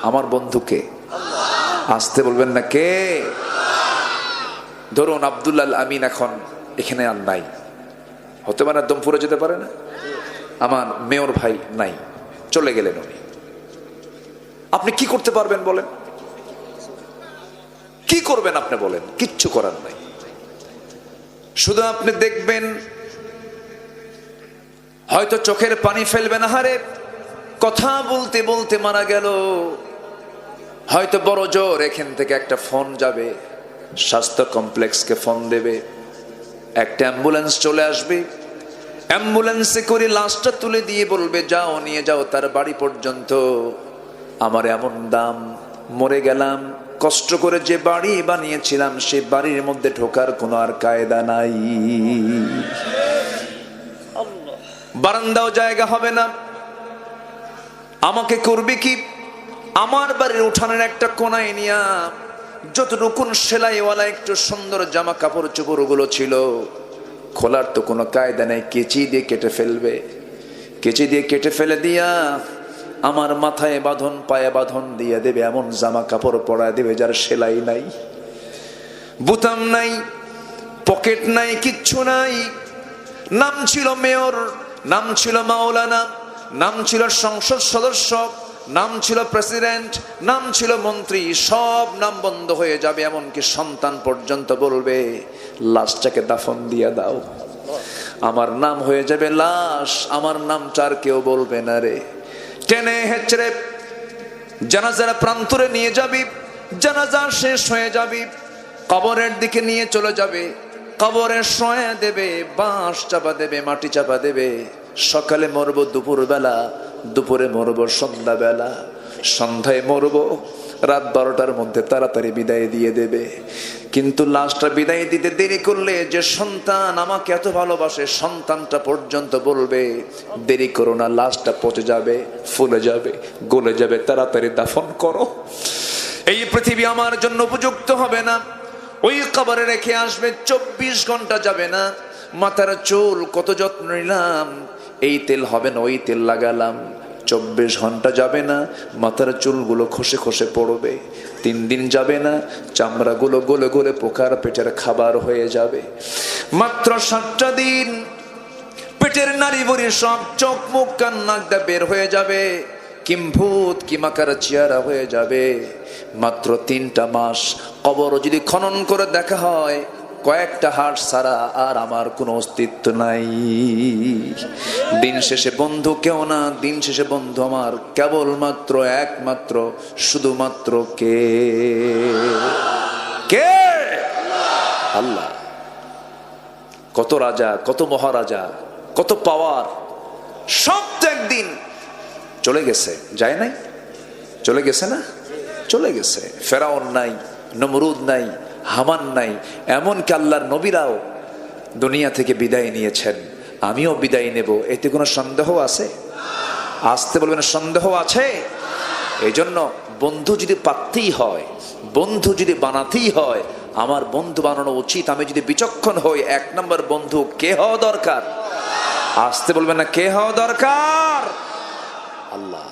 আমার বন্ধুকে আসতে বলবেন না কে? ধরুন আব্দুল্লাহ আল আমিন এখন এখানে আর নাই, হতে পারে দমপুরে যেতে পারে না, আমার মেয়র ভাই নাই, চলে গেলেন উনি। আপনি কি করতে পারবেন বলেন? কি করবেন আপনি বলেন? কিচ্ছু করার নাই। শুধু আপনি দেখবেন, হয়তো চোখের পানি ফেলবেন, আহারে কথা বলতে বলতে মারা গেল। হয়তো বড় জোর এখান থেকে একটা ফোন যাবে, স্বাস্থ্য কমপ্লেক্সকে ফোন দেবে, একটা অ্যাম্বুলেন্স চলে আসবে, অ্যাম্বুলেন্সে করে লাশটা তুলে দিয়ে বলবে যাও নিয়ে যাও তার বাড়ি পর্যন্ত। আমার এমন দাম, মরে গেলাম, কষ্ট করে যে বাড়ি বানিয়েছিলাম সেই বাড়ির মধ্যে ঢোকার কোনো আর কায়দা নাই, বারান্দাও জায়গা হবে না। আমাকে করবে কি? আমার বাড়ির উঠানের একটা কোনায় নিয়া যতটুকুন সেলাইওয়ালা একটু সুন্দর জামা কাপড় চোপড় গুলো ছিল, খোলার তো কোনো কায়দা নেই, কেচি দিয়ে কেটে ফেলবে। কেচি দিয়ে কেটে ফেলে দিয়া আমার মাথায় বাঁধন, পায়ে বাঁধন দিয়ে দেবে, এমন জামা কাপড় পরায় দেবে যার সেলাই নাই, বুতাম নাই, পকেট নাই, কিচ্ছু নাই। নাম ছিল মেয়র, নাম ছিল মাওলানা, নাম ছিল সংসদ সদস্য, নাম ছিল প্রেসিডেন্ট, নাম ছিল মন্ত্রী, সব নাম বন্ধ হয়ে যাবে। এমনকি সন্তান পর্যন্ত বলবে লাশটাকে দাফন দিয়ে দাও, আমার নাম হয়ে যাবে লাশ, আমার নাম চার কেউ বলবে না রে। টেনে হেঁচড়ে জানাজার প্রান্তরে নিয়ে যাবি, জানাজা শেষ হয়ে যাবি, কবরের দিকে নিয়ে চলে যাবে, কবরে শোয়া দেবে, বাঁশ চাপা দেবে, মাটি চাপা দেবে। সকালে মরবো দুপুর বেলা, দুপুরে মরবো সন্ধ্যা বেলা, সন্ধ্যায় মরবো রাত 12টার মধ্যে তাড়াতাড়ি বিদায় দিয়ে দেবে। কিন্তু লাশটা বিদায় দিতে দেরি করলে যে সন্তান আমাকে এত ভালোবাসে, সন্তানটা পর্যন্ত বলবে দেরি করো না, লাশটা পচে যাবে, ফুলে যাবে, গলে যাবে, তাড়াতাড়ি দাফন করো, এই পৃথিবী আমার জন্য উপযুক্ত হবে না। ওই কবরে রেখে আসবে, 24 ঘন্টা যাবে না। মাথার চুল কত যত্ন নিলাম, এই তেল হবে না ওই তেল লাগালাম, 24 ঘন্টা যাবে না, মাথার চুলগুলো খসে খসে পড়বে। 3 দিন যাবে না, চামড়াগুলো গলে গলে পোকার পেটের খাবার হয়ে যাবে। মাত্র 7টা দিন পেটের নাড়ি ভরি সব চোখ মুখ কান নাক দিয়ে বের হয়ে যাবে, কিম্ভূত কিমাকার চেহারা হয়ে যাবে। মাত্র 3টা মাস কবর যদি খনন করে দেখা হয়, কয়েকটা হাড় ছাড়া আর আমার কোনো অস্তিত্ব নাই। দিন শেষে বন্ধু কেউ না, দিন শেষে বন্ধু আমার কেবলমাত্র একমাত্র শুধুমাত্র কে? কে? আল্লাহ। কত রাজা, কত মহারাজা, কত পাওয়ার, সব তো একদিন চলে গেছে, যায় নাই? চলে গেছে না? চলে গেছে। ফেরাউন নাই, নমরুদ নাই, হামান নাই, এমনকি আল্লাহর নবীরাও দুনিয়া থেকে বিদায় নিয়েছেন, আমিও বিদায় নেব। এতে কোনো সন্দেহ আছে? আসতে বলবেন সন্দেহ আছে? এই জন্য বন্ধু যদি পাততেই হয়, বন্ধু যদি বানাতেই হয়, আমার বন্ধু বানানো উচিত। আমি যদি বিচক্ষণ হই, 1 নম্বর বন্ধু কে হওয়া দরকার? আসতে বলবেন না কে হওয়া দরকার? আল্লাহ।